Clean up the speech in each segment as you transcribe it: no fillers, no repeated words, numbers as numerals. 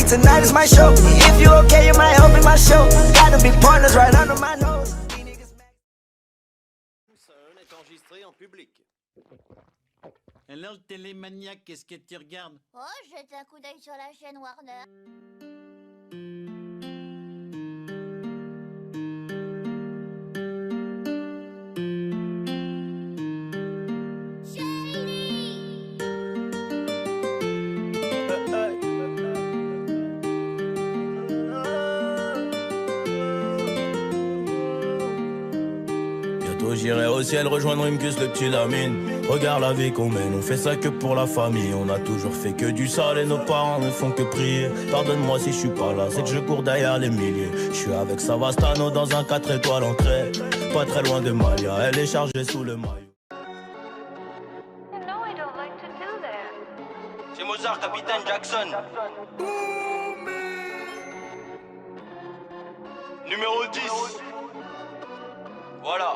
tonight is my show. If you okay, you might help me my show. Gotta be partners right under my nose. On est enregistré en public. Alors, le télémaniaque, qu'est-ce que tu regardes? Oh, jette un coup d'œil sur la chaîne Warner. J'irai au ciel rejoindre Imkus, le petit Lamine. Regarde la vie qu'on mène, on fait ça que pour la famille. On a toujours fait que du sale et nos parents ne font que prier. Pardonne-moi si je suis pas là, c'est que je cours derrière les milliers. Je suis avec Savastano dans un 4 étoiles entrée. Pas très loin de Malia, elle est chargée sous le maillot. C'est Mozart, capitaine Jackson. Numéro 10. Voilà.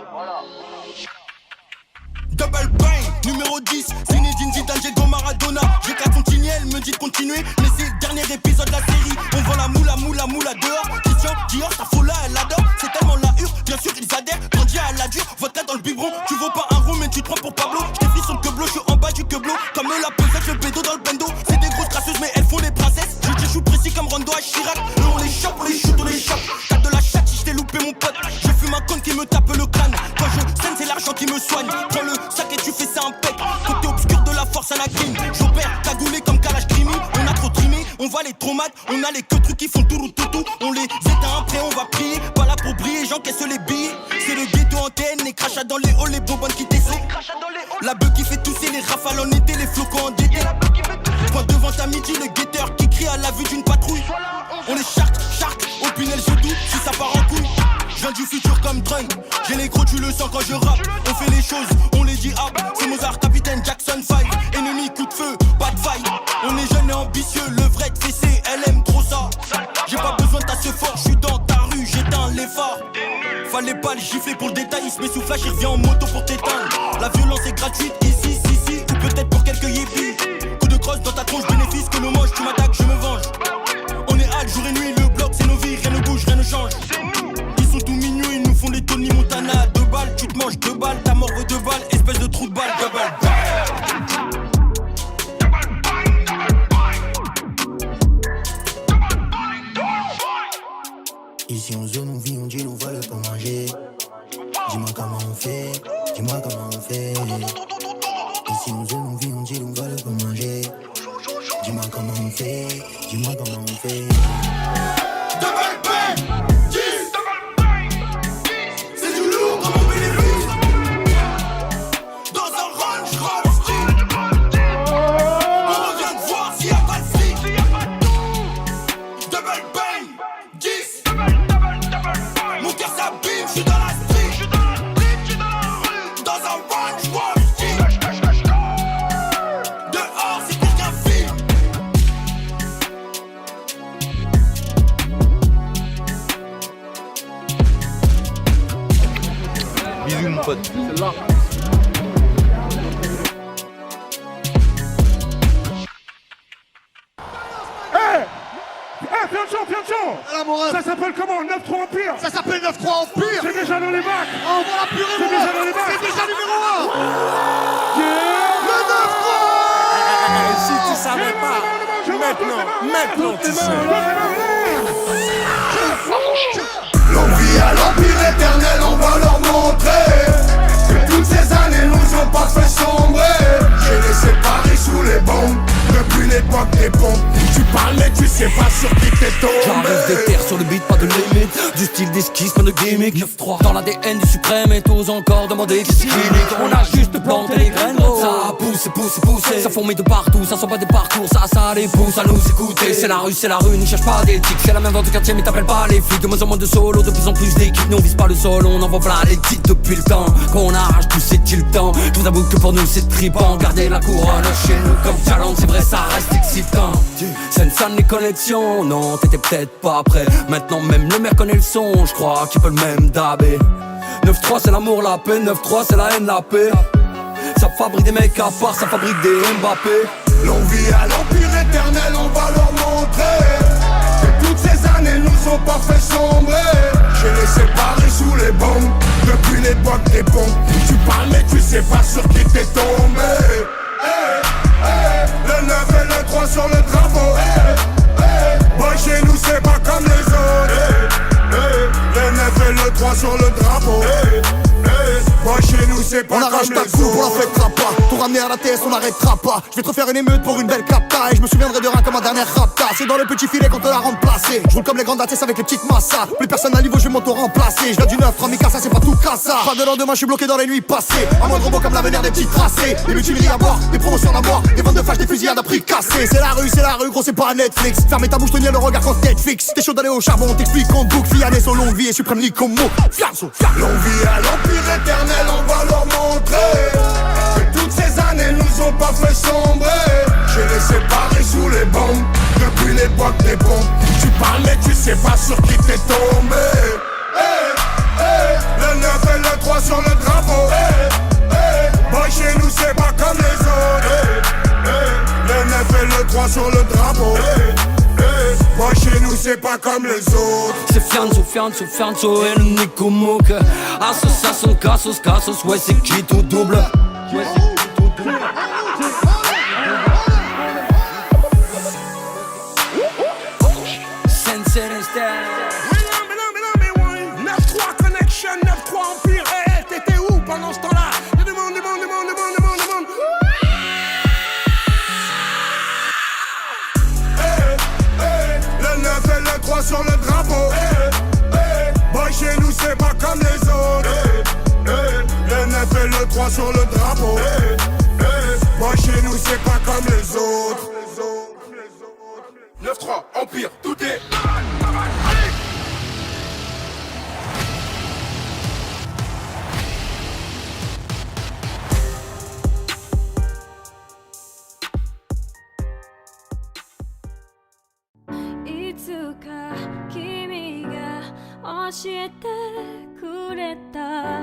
Double bang, numéro 10, Zinedine Zidane, Diego Maradona. J'ai qu'à continuer, elle me dit de continuer, mais c'est le dernier épisode de la série. On vend la moula dehors. Christian Dior, sa folla, elle adore. C'est tellement la hure, bien sûr ils adhèrent. Grandi à la dure, vodka dans le biberon. Tu vaux pas un rond, mais tu te prends pour Pablo. J't'ai pris son queublo, j'suis en bas du queublo. Comme la pesette, le bédo dans le bendo. C'est des grosses grasseuses, mais elles font les princesses. Je suis précis comme Rondo à Chirac. Eux on les chope, on les shoot, on les chope. T'as de la chatte si j't'ai loupé mon pote. Je fume un con qui me tape le crâne. Quand je scène, c'est l'argent qui me soigne. Prends le sac et tu fais ça en pec. Côté obscur de la force Anakin. J'opère cagoulé comme Kalash Krimi. On a trop trimé, on va les traumates. On a les que trucs qui font tout. On les éteint après, on va prier. Pas là pour briller, j'encaisse les billets. C'est le ghetto antenne, les crachats dans les halls, les bonbonnes qui descendent. La beuh qui fait tousser, les rafales en été, les flocons en été. Point devant ta midi, le guetteur qui crie à la vue d'une patrouille. On les charte, au Pinel je doute si ça part en couille. Je viens du futur comme Trunk. J'ai les gros, tu le sens quand je rappe. On fait les choses, on les dit hop. C'est Mozart, capitaine Jackson 5. Ennemi, coup de feu, pas de faille. On est jeune et ambitieux, le vrai de fessé, elle aime trop ça. J'ai pas besoin de ta ce fort, je suis dans ta rue, j'éteins les phares. Fallait pas le gifler pour le détail, il se met sous flash, il revient en moto pour t'éteindre. La violence est gratuite ici, ou peut-être pour quelques yépis. Coup de crosse dans ta tronche, bénéfice que l'on mange, tu m'attaques, je me venge. On est hal, jour et nuit, le bloc c'est nos vies, rien ne bouge, rien ne change. Ils sont tout mignons, ils nous font des Tony Montana. 2 balles, tu te manges 2 balles, ta mort veut 2 balles, espèce de trou de balle, double bang. Ici en zone, on vit, on dit, on vole pour manger. Dis-moi comment on fait, dis-moi comment on fait. Ici en zone, on vit, on dit, on vole pour manger. Dis-moi comment on fait, dis-moi comment on fait. Double bang, 10. C'est du lourd comme on bénéfice. Dans un range Rolls style. On revient de voir s'il y a pas de flic. Double bang, 10. Mon cœur s'abîme, j'suis dans la street. Dans un range Rolls style. Dehors c'est pire qu'un film. Bisous mon pote. Celle-là. Ça s'appelle comment? 9-3 Empire. Ça s'appelle 9-3 Empire. C'est déjà dans les bacs. On va la purée. C'est déjà dans les bacs. C'est déjà numéro 1. Le 9-3. Si tu savais pas, maintenant tu sais. L'envie à l'empire éternel, on va leur montrer que toutes ces années nous ont pas fait sombrer. J'ai laissé Paris sous les bombes depuis l'époque des pompes. Tu parlais, tu sais pas sur qui t'es tombé. J'arrive des terres sur le beat, pas de limite. Du style d'esquisse, pas de gimmick. 9-3 dans l'ADN du suprême et t'oses encore demander qui c'est clinique. On a juste planté les graines, ça pousse, ça fourmille de partout, ça sent pas des parcours. Ça les pousse à nous écouter. C'est la rue, ne cherche pas d'éthique. C'est la même dans ton quartier mais t'appelles pas les flics. De moins en moins de solo, de plus en plus d'équipes. Nous on vise pas le sol, on envoie plein les titres depuis le temps qu'on arrache tout, c'est-il le temps. Tout d'abord que pour nous c'est trippant. Garder la couronne chez nous comme talent, c'est vrai ça reste excitant. Sensan les connexions, non t'étais peut-être pas prêt. Maintenant même le maire connaît le son, je crois qu'il peut le même dabé. 9-3 c'est l'amour, la paix, 9-3 c'est la haine, la paix. Ça fabrique des mecs à part, ça fabrique des Mbappé. L'envie à l'empire éternel, on va leur montrer depuis l'époque des ponts. Tu parles mais tu sais pas sur qui t'es tombé. Le 9 et le 3 sur le drapeau. Boy chez nous c'est pas comme les autres. Le 9 et le 3 sur le drapeau. Boy chez nous c'est pas on comme arrache les ta autres. coupe, on la fêtera pas. Tout ramener à la TS, on n'arrêtera pas. Je vais te refaire une émeute pour une belle capta. Et je me souviendrai de rien comme ma dernière rapta. C'est dans le petit filet qu'on te l'a remplacé. Je roule comme les grandes ATS avec les petites massas. Plus personne à niveau, je vais m'auto-remplacer. Je viens du 9, 3 Mikasa, c'est pas tout cassa. Pas de lendemain, je suis bloqué dans les nuits passées. Un moindre mot comme l'avenir des petits tracés. Des mutineries à boire, des promotions à boire. Des ventes de flash, des fusillades à prix cassé. C'est la rue, gros, c'est pas Netflix. Fermez ta bouche, tenir le regard quand Netflix. T'es chaud d'aller au charbon, t'explique qu'on te boucle. Fianès au longue vie et suprême ligue comme mot. Fianso, Longue vie à l'empire éternel, on va leur montrer que toutes ces années nous ont pas fait sombrer. J'ai les séparés sous les bombes depuis l'époque des ponts. Tu parles mais tu sais pas sur qui t'es tombé. Le 9 et le 3 sur le drapeau. Boy chez nous c'est pas comme les autres. Le 9 et le 3 sur le drapeau. Boy chez nous c'est pas comme les autres. C'est Fianzo et le Nico Mouk. Association, Cassos, ouais c'est qui tout double. Ouais c'est qui tout double. Sensei Style. 9-3 Connection, 9-3 Empire. T'étais où pendant ce temps-là? Y'a du monde. Le 9 et le 3 sur le drapeau. Boy chez nous c'est pas comme les autres. Le 9 et le 3 sur le drapeau. Boy chez nous c'est pas comme les autres. 9-3 Empire, tout est.いつか君が教えてくれたあ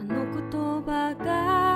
の言葉が